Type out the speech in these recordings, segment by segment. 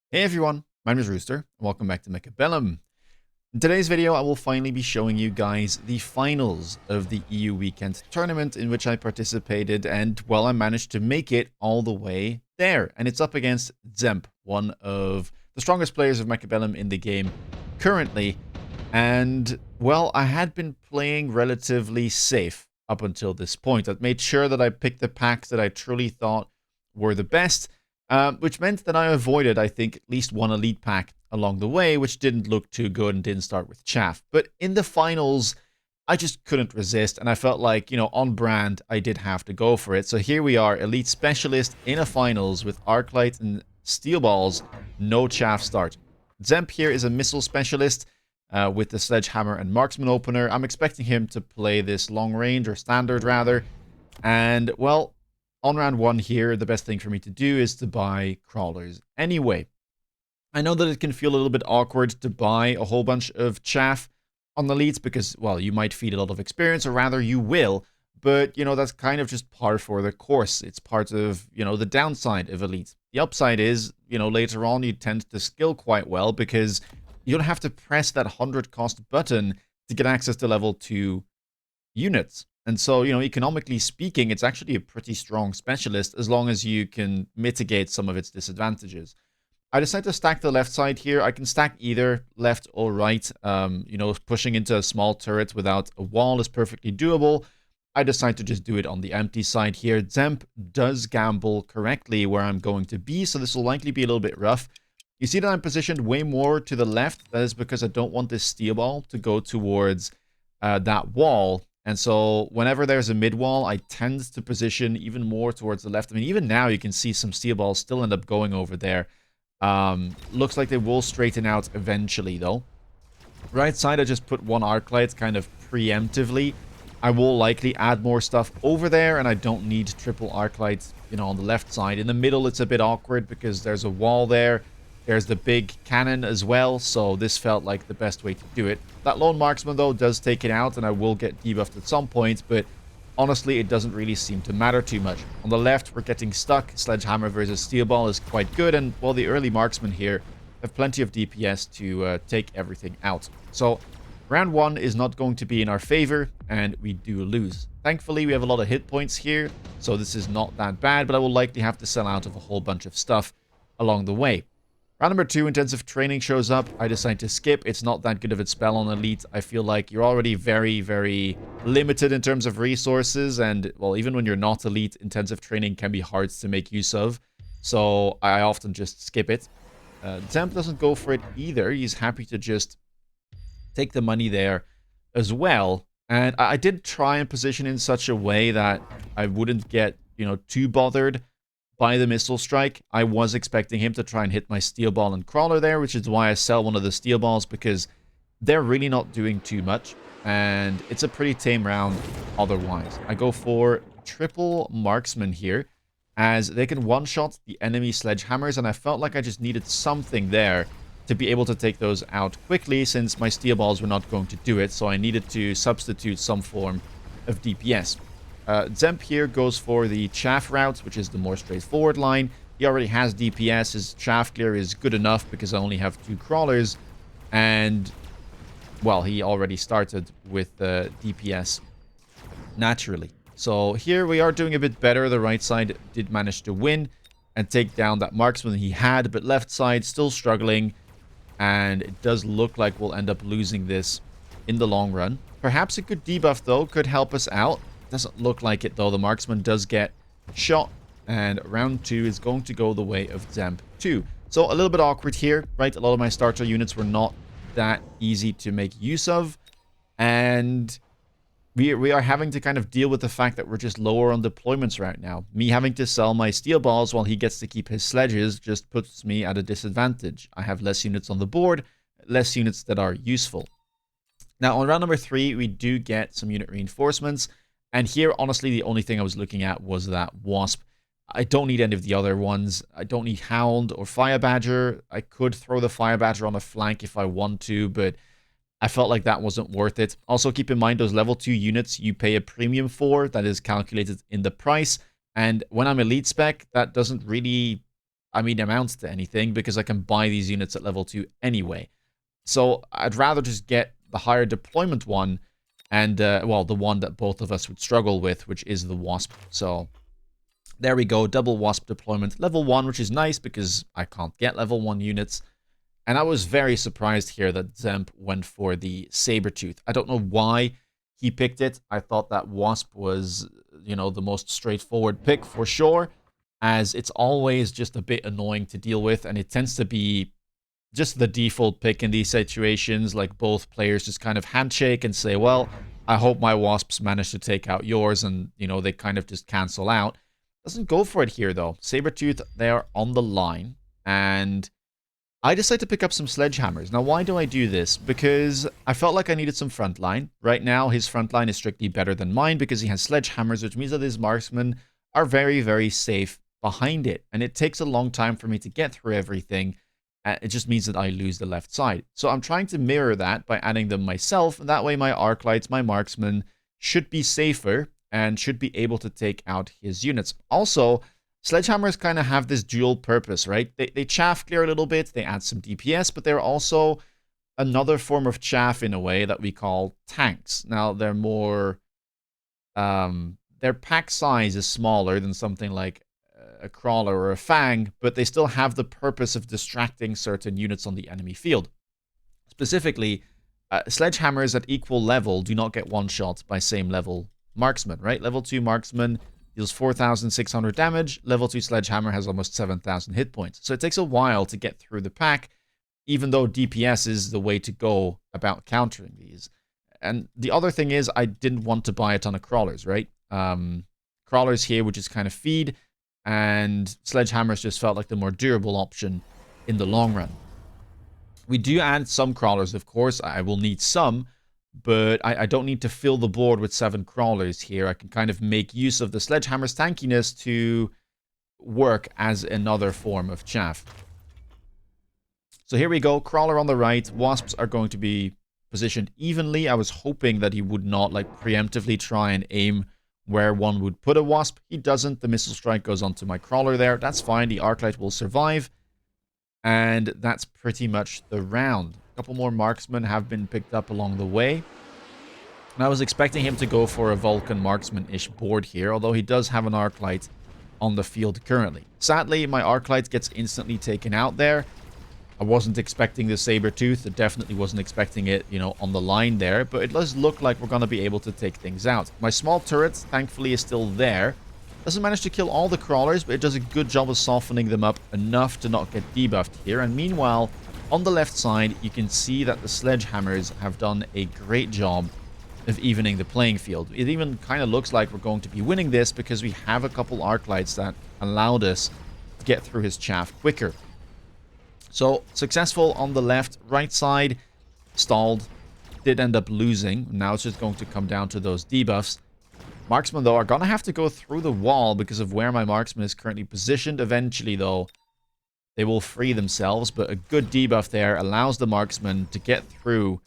Hey everyone, my name is Rooster, and welcome back to Mechabellum. In today's video, I will finally be showing you guys the finals of the EU Weekend tournament in which I participated, and well, I managed to make it all the way there. And it's up against Zemp, one of the strongest players of Mechabellum in the game currently. And well, I had been playing relatively safe up until this point. I'd made sure that I picked the packs that I truly thought were the best, which meant that I avoided, I think, at least one elite pack along the way, which didn't look too good and didn't start with chaff. But in the finals, I just couldn't resist, and I felt like, on brand, I did have to go for it. So here we are, elite specialist in a finals with Arclight and Steel Balls, no chaff start. Zemp here is a missile specialist with the Sledgehammer and Marksman opener. I'm expecting him to play this long range, or standard rather, and well, on round one here, the best thing for me to do is to buy crawlers anyway. I know that it can feel a little bit awkward to buy a whole bunch of chaff on the elites because, well, you might feed a lot of experience, or rather you will, but, that's kind of just par for the course. It's part of, the downside of elites. The upside is, later on you tend to skill quite well because you don't have to press that 100 cost button to get access to level 2 units. And so, economically speaking, it's actually a pretty strong specialist as long as you can mitigate some of its disadvantages. I decided to stack the left side here. I can stack either left or right. Pushing into a small turret without a wall is perfectly doable. I decided to just do it on the empty side here. Zemp does gamble correctly where I'm going to be, so this will likely be a little bit rough. You see that I'm positioned way more to the left. That is because I don't want this steel ball to go towards that wall. And so whenever there's a mid wall, I tend to position even more towards the left. I mean, even now you can see some steel balls still end up going over there. Looks like they will straighten out eventually, though. Right side, I just put one Arclight kind of preemptively. I will likely add more stuff over there, and I don't need triple Arclight, on the left side. In the middle, it's a bit awkward because there's a wall there. There's the big cannon as well, so this felt like the best way to do it. That lone marksman, though, does take it out, and I will get debuffed at some point, but honestly, it doesn't really seem to matter too much. On the left, we're getting stuck. Sledgehammer versus Steel Ball is quite good, and, well, the early marksmen here have plenty of DPS to take everything out. So, round one is not going to be in our favor, and we do lose. Thankfully, we have a lot of hit points here, so this is not that bad, but I will likely have to sell out of a whole bunch of stuff along the way. Round number 2, intensive training shows up. I decide to skip. It's not that good of a spell on elite. I feel like you're already very, very limited in terms of resources. And, well, even when you're not elite, intensive training can be hard to make use of. So I often just skip it. Zemp doesn't go for it either. He's happy to just take the money there as well. And I did try and position in such a way that I wouldn't get, too bothered by the missile strike. I was expecting him to try and hit my steel ball and crawler there, which is why I sell one of the steel balls, because they're really not doing too much, and it's a pretty tame round otherwise. I go for triple marksman here, as they can one-shot the enemy sledgehammers, and I felt like I just needed something there to be able to take those out quickly, since my steel balls were not going to do it, so I needed to substitute some form of DPS. Zemp here goes for the chaff route, which is the more straightforward line. He already has DPS. His chaff clear is good enough because I only have 2 crawlers. And, well, he already started with DPS naturally. So here we are doing a bit better. The right side did manage to win and take down that marksman he had, but left side still struggling. And it does look like we'll end up losing this in the long run. Perhaps a good debuff, though, could help us out. Doesn't look like it, though. The marksman does get shot, and round 2 is going to go the way of Zemp 2. So a little bit awkward here, right? A lot of my starter units were not that easy to make use of, and we are having to kind of deal with the fact that we're just lower on deployments right now. Me having to sell my steel balls while he gets to keep his sledges just puts me at a disadvantage. I have less units on the board, less units that are useful. Now, on round number 3, we do get some unit reinforcements. And here, honestly, the only thing I was looking at was that Wasp. I don't need any of the other ones. I don't need Hound or Fire Badger. I could throw the Fire Badger on a flank if I want to, but I felt like that wasn't worth it. Also, keep in mind those level 2 units you pay a premium for. That is calculated in the price. And when I'm elite spec, that doesn't really I mean, amounts to anything because I can buy these units at level 2 anyway. So I'd rather just get the higher deployment one and, well, the one that both of us would struggle with, which is the Wasp. So there we go, double Wasp deployment, level 1, which is nice because I can't get level 1 units. And I was very surprised here that Zemp went for the Sabertooth. I don't know why he picked it. I thought that Wasp was, you know, the most straightforward pick for sure, as it's always just a bit annoying to deal with, and it tends to be just the default pick in these situations. Like, both players just kind of handshake and say, well, I hope my Wasps manage to take out yours, and, you know, they kind of just cancel out. Doesn't go for it here, though. Sabertooth, they are on the line, and I decided to pick up some sledgehammers. Now, why do I do this? Because I felt like I needed some frontline. Right now, his frontline is strictly better than mine because he has sledgehammers, which means that his marksmen are very, very safe behind it. And it takes a long time for me to get through everything. It just means that I lose the left side. So I'm trying to mirror that by adding them myself. And that way my Arclights, my marksmen, should be safer and should be able to take out his units. Also, sledgehammers kind of have this dual purpose, right? They chaff clear a little bit, they add some DPS, but they're also another form of chaff in a way that we call tanks. Now, they're more... their pack size is smaller than something like a Crawler or a Fang, but they still have the purpose of distracting certain units on the enemy field. Specifically, sledgehammers at equal level do not get one-shot by same level marksman, right? Level 2 marksman deals 4,600 damage. Level 2 sledgehammer has almost 7,000 hit points. So it takes a while to get through the pack, even though DPS is the way to go about countering these. And the other thing is, I didn't want to buy a ton of crawlers, right? Crawlers here would just kind of feed, and sledgehammers just felt like the more durable option in the long run. We do add some crawlers, of course. I will need some, but I don't need to fill the board with 7 crawlers here. I can kind of make use of the sledgehammer's tankiness to work as another form of chaff. So here we go, crawler on the right. Wasps are going to be positioned evenly. I was hoping that he would not like preemptively try and aim where one would put a wasp. He doesn't. The missile strike goes onto my crawler there. That's fine. The Arclight will survive. And that's pretty much the round. A couple more marksmen have been picked up along the way. And I was expecting him to go for a Vulcan marksman-ish board here, although he does have an Arclight on the field currently. Sadly, my Arclight gets instantly taken out there. I wasn't expecting the Sabertooth. I definitely wasn't expecting it, you know, on the line there. But it does look like we're going to be able to take things out. My small turret, thankfully, is still there. Doesn't manage to kill all the crawlers, but it does a good job of softening them up enough to not get debuffed here. And meanwhile, on the left side, you can see that the sledgehammers have done a great job of evening the playing field. It even kind of looks like we're going to be winning this because we have a couple Arclights that allowed us to get through his chaff quicker. So, successful on the left. Right side, stalled. Did end up losing. Now it's just going to come down to those debuffs. Marksmen, though, are going to have to go through the wall because of where my marksman is currently positioned. Eventually, though, they will free themselves. But a good debuff there allows the marksman to get through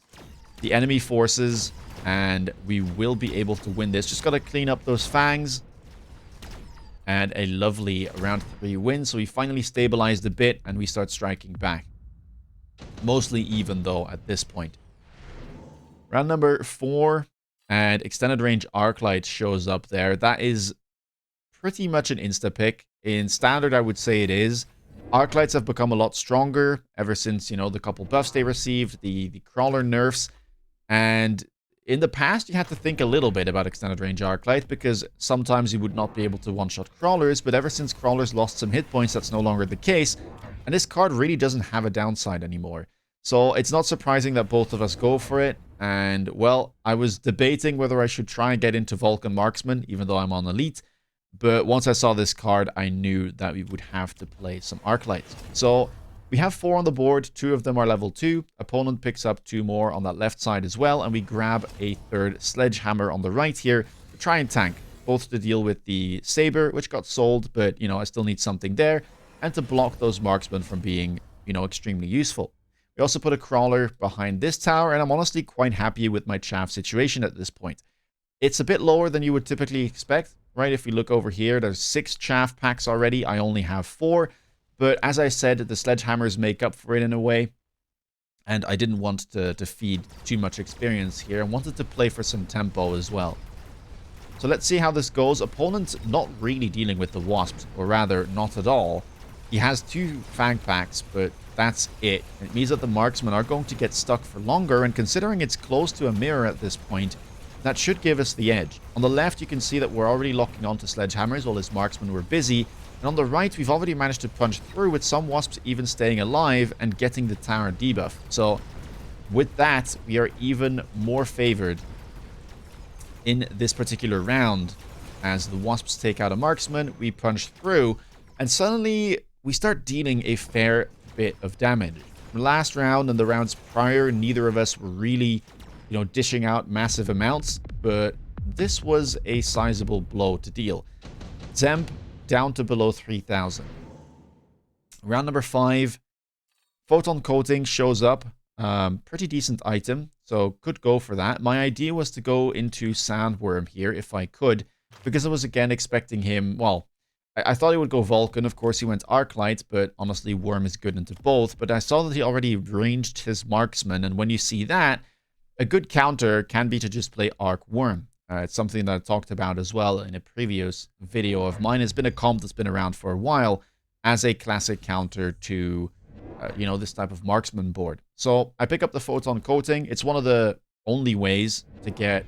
the enemy forces. And we will be able to win this. Just got to clean up those fangs. And a lovely round 3 win. So we finally stabilized a bit and we start striking back. Mostly even, though, at this point. Round number 4. And extended range Arclight shows up there. That is pretty much an insta-pick. In standard, I would say it is. Arclights have become a lot stronger ever since, you know, the couple buffs they received, the crawler nerfs. And in the past, you had to think a little bit about extended range Arclight because sometimes you would not be able to one-shot crawlers. But ever since crawlers lost some hit points, that's no longer the case. And this card really doesn't have a downside anymore. So it's not surprising that both of us go for it. And, well, I was debating whether I should try and get into Vulcan Marksman, even though I'm on Elite. But once I saw this card, I knew that we would have to play some Arclights. So we have 4 on the board. 2 of them are level 2. Opponent picks up 2 more on that left side as well. And we grab a 3rd Sledgehammer on the right here to try and tank. Both to deal with the Saber, which got sold, but, you know, I still need something there. And to block those marksmen from being, you know, extremely useful. We also put a crawler behind this tower, and I'm honestly quite happy with my chaff situation at this point. It's a bit lower than you would typically expect, right? If we look over here, there's 6 chaff packs already. I only have 4, But as I said, the sledgehammers make up for it in a way. And I didn't want to feed too much experience here. I wanted to play for some tempo as well. So let's see how this goes. Opponent not really dealing with the wasps, or rather, not at all. He has 2 fang packs, but that's it. It means that the marksmen are going to get stuck for longer, and considering it's close to a mirror at this point, that should give us the edge. On the left, you can see that we're already locking onto sledgehammers while his marksmen were busy. And on the right, we've already managed to punch through, with some wasps even staying alive and getting the tower debuff. So with that, we are even more favored in this particular round. As the wasps take out a marksman, we punch through, and suddenly we start dealing a fair bit of damage. Last round and the rounds prior, neither of us were really, dishing out massive amounts, but this was a sizable blow to deal. Zemp down to below 3,000. Round number 5, photon coating shows up. Pretty decent item, so could go for that. My idea was to go into sandworm here if I could, because I was again expecting him, well, I thought he would go Vulcan. Of course, he went Arclight, but honestly, Worm is good into both. But I saw that he already ranged his marksman, and when you see that, a good counter can be to just play Arc Worm. It's something that I talked about as well in a previous video of mine. It's been a comp that's been around for a while as a classic counter to, this type of marksman board. So I pick up the photon coating. It's one of the only ways to get,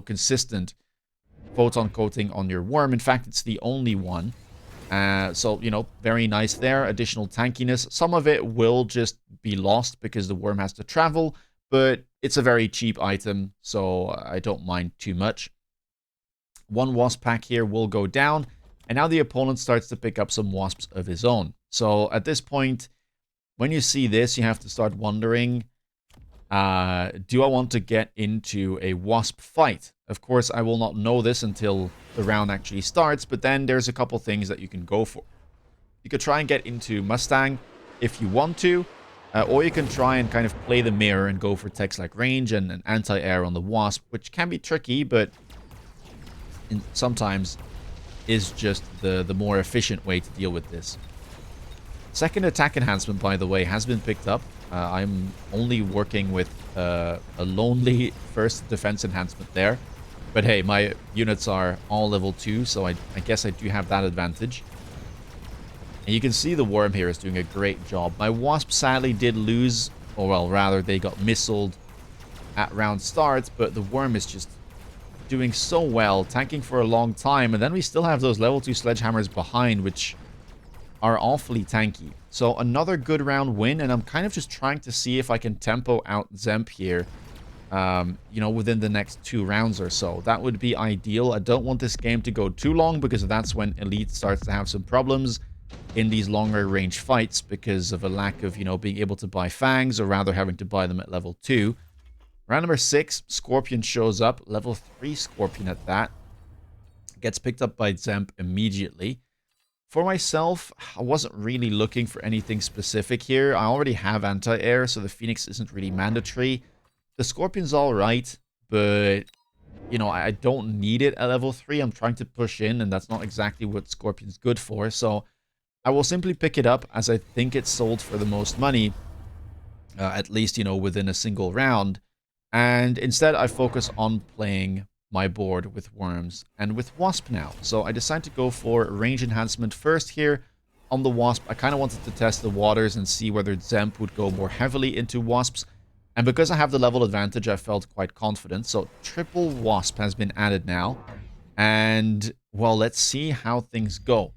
consistent photon coating on your worm. In fact, it's the only one. So, very nice there. Additional tankiness. Some of it will just be lost because the worm has to travel, but it's a very cheap item, so I don't mind too much. 1 wasp pack here will go down, and now the opponent starts to pick up some wasps of his own. So at this point, when you see this, you have to start wondering, do I want to get into a wasp fight? Of course, I will not know this until the round actually starts, but then there's a couple things that you can go for. You could try and get into Mustang if you want to, or you can try and kind of play the mirror and go for techs like range and an anti-air on the wasp, which can be tricky, but sometimes is just the more efficient way to deal with this. Second attack enhancement, by the way, has been picked up. I'm only working with a lonely first defense enhancement there. But hey, my units are all level 2, so I guess I do have that advantage. And you can see the worm here is doing a great job. My wasp sadly did lose, or well, rather, they got missiled at round start, but the worm is just doing so well, tanking for a long time. And then we still have those level 2 sledgehammers behind, which are awfully tanky. So another good round win, and I'm kind of just trying to see if I can tempo out Zemp here, within the next 2 rounds or so. That would be ideal. I don't want this game to go too long, because that's when Elite starts to have some problems in these longer range fights because of a lack of, being able to buy fangs, or rather having to buy them at level 2. Round number 6, Scorpion shows up. Level 3 Scorpion at that. Gets picked up by Zemp immediately. For myself, I wasn't really looking for anything specific here. I already have anti-air, so the Phoenix isn't really mandatory. The Scorpion's alright, but, I don't need it at level 3. I'm trying to push in, and that's not exactly what Scorpion's good for. So I will simply pick it up, as I think it's sold for the most money, at least, within a single round. And instead, I focus on playing my board with worms and with wasp now. So I decided to go for range enhancement first here on the wasp. I kind of wanted to test the waters and see whether Zemp would go more heavily into wasps. And because I have the level advantage, I felt quite confident. So triple wasp has been added now. And, well, let's see how things go.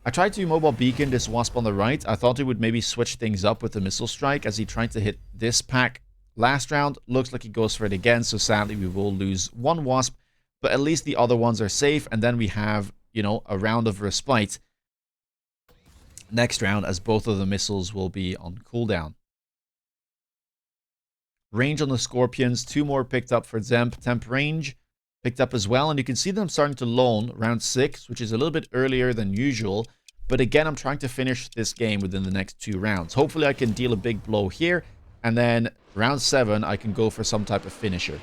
I tried to mobile beacon this wasp on the right. I thought it would maybe switch things up with the missile strike as he tried to hit this pack last round. Looks like he goes for it again, so sadly we will lose 1 wasp, but at least the other ones are safe, and then we have, a round of respite next round, as both of the missiles will be on cooldown. Range on the Scorpions, 2 more picked up for Zemp. Temp range picked up as well, and you can see them starting to loan round 6, which is a little bit earlier than usual. But again, I'm trying to finish this game within the next 2 rounds. Hopefully I can deal a big blow here, and then round 7, I can go for some type of finisher.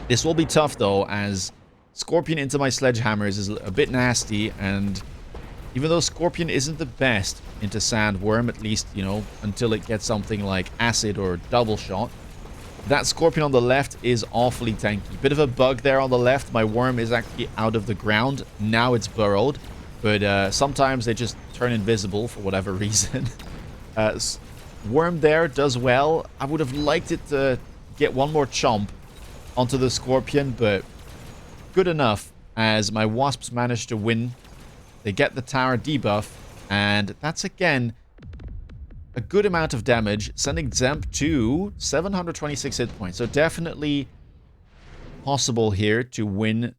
This will be tough, though, as Scorpion into my sledgehammers is a bit nasty, and Even though Scorpion isn't the best into Sandworm, at least, you know, until it gets something like Acid or Double Shot. That Scorpion on the left is awfully tanky. Bit of a bug there on the left. My worm is actually out of the ground. Now it's burrowed. But sometimes they just turn invisible for whatever reason. Worm there does well. I would have liked it to get one more chomp onto the Scorpion, but good enough as my Wasps managed to win. They get the tower debuff, and that's again a good amount of damage, sending Zemp to 726 hit points. So definitely possible here to win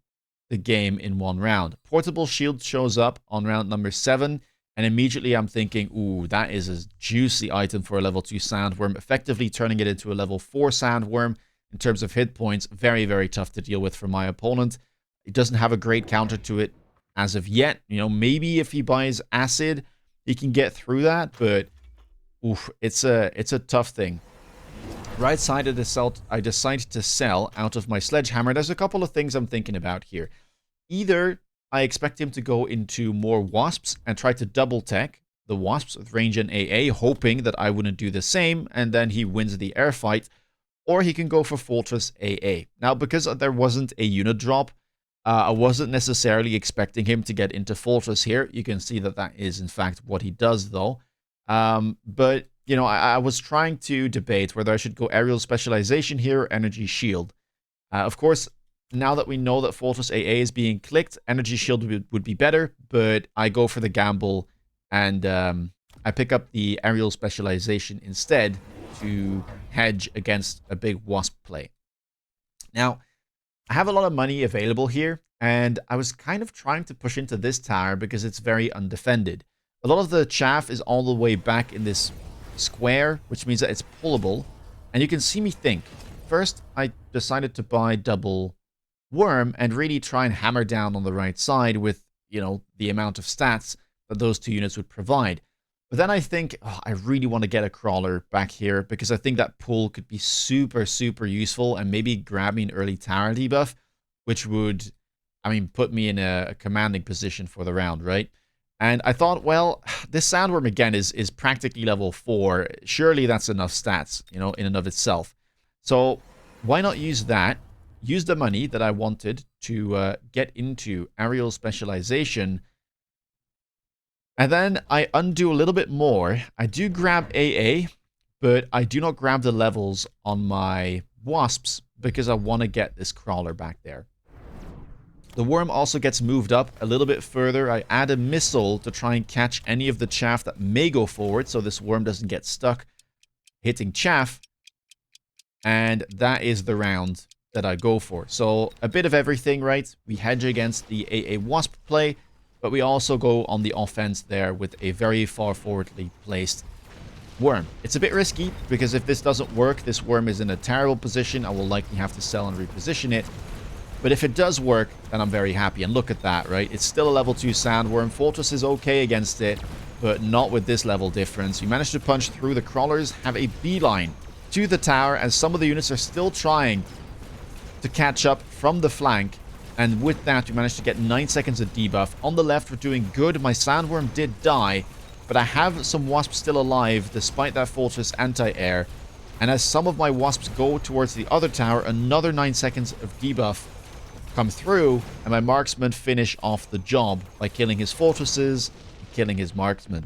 the game in one round. Portable Shield shows up on round number 7, and immediately I'm thinking, ooh, that is a juicy item for a level 2 Sandworm, effectively turning it into a level 4 Sandworm in terms of hit points. Very, very tough to deal with for my opponent. It doesn't have a great counter to it as of yet. You know, maybe if he buys Acid, he can get through that, but oof, it's a tough thing. Right side of the cell, I decided to sell out of my Sledgehammer. There's a couple of things I'm thinking about here. Either I expect him to go into more Wasps and try to double tech the Wasps with range and AA, hoping that I wouldn't do the same, and then he wins the air fight, or he can go for Fortress AA. Now, because there wasn't a unit drop, I wasn't necessarily expecting him to get into Fortress here. You can see that that is, in fact, what he does, though. But, you know, I was trying to debate whether I should go Aerial Specialization here or Energy Shield. Of course, now that we know that Fortress AA is being clicked, Energy Shield would be better, but I go for the gamble, and I pick up the Aerial Specialization instead to hedge against a big Wasp play. Now, I have a lot of money available here, and I was kind of trying to push into this tower because it's very undefended. A lot of the chaff is all the way back in this square, which means that it's pullable. And you can see me think. First, I decided to buy double worm and really try and hammer down on the right side with, you know, the amount of stats that those two units would provide. But then I think, oh, I really want to get a crawler back here because I think that pull could be super, super useful and maybe grab me an early tower debuff, which would, I mean, put me in a commanding position for the round, right? And I thought, well, this Sandworm again is practically level 4. Surely that's enough stats, you know, in and of itself. So why not use that? Use the money that I wanted to get into Aerial Specialization. And then I undo a little bit more. I do grab AA, but I do not grab the levels on my Wasps because I want to get this crawler back there. The worm also gets moved up a little bit further. I add a missile to try and catch any of the chaff that may go forward so this worm doesn't get stuck hitting chaff. And that is the round that I go for. So a bit of everything, right? We hedge against the AA Wasp play, but we also go on the offense there with a very far forwardly placed worm. It's a bit risky because if this doesn't work, this worm is in a terrible position. I will likely have to sell and reposition it. But if it does work, then I'm very happy. And look at that, right? It's still a level 2 Sandworm. Fortress is okay against it, but not with this level difference. We managed to punch through. The crawlers have a beeline to the tower as some of the units are still trying to catch up from the flank. And with that, we managed to get 9 seconds of debuff. On the left, we're doing good. My Sandworm did die, but I have some Wasps still alive despite that Fortress anti-air. And as some of my Wasps go towards the other tower, another 9 seconds of debuff come through, and my Marksmen finish off the job by killing his Fortresses and killing his Marksmen.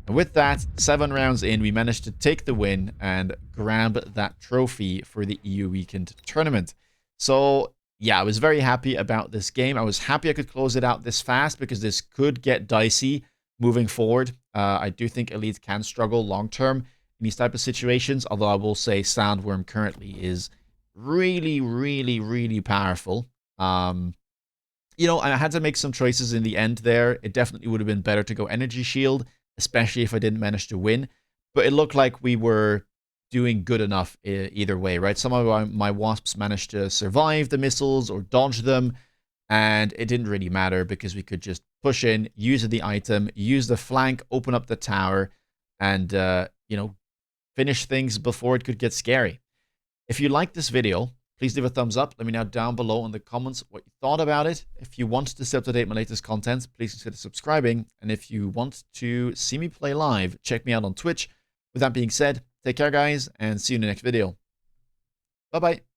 And with that, 7 rounds in, we managed to take the win and grab that trophy for the EU Weekend Tournament. So yeah, I was very happy about this game. I was happy I could close it out this fast because this could get dicey moving forward. I do think Elite can struggle long-term in these type of situations, although I will say Sandworm currently is really, really, really powerful. You know, I had to make some choices in the end there. It definitely would have been better to go Energy Shield, especially if I didn't manage to win. But it looked like we were doing good enough either way, right? Some of my Wasps managed to survive the missiles or dodge them, and it didn't really matter because we could just push in, use the item, use the flank, open up the tower, and, you know, finish things before it could get scary. If you like this video, Please leave a thumbs up. Let me know down below in the comments what you thought about it. If you want to stay up to date with my latest content, please consider subscribing. And if you want to see me play live, check me out on Twitch. With that being said, take care, guys, and see you in the next video. Bye-bye.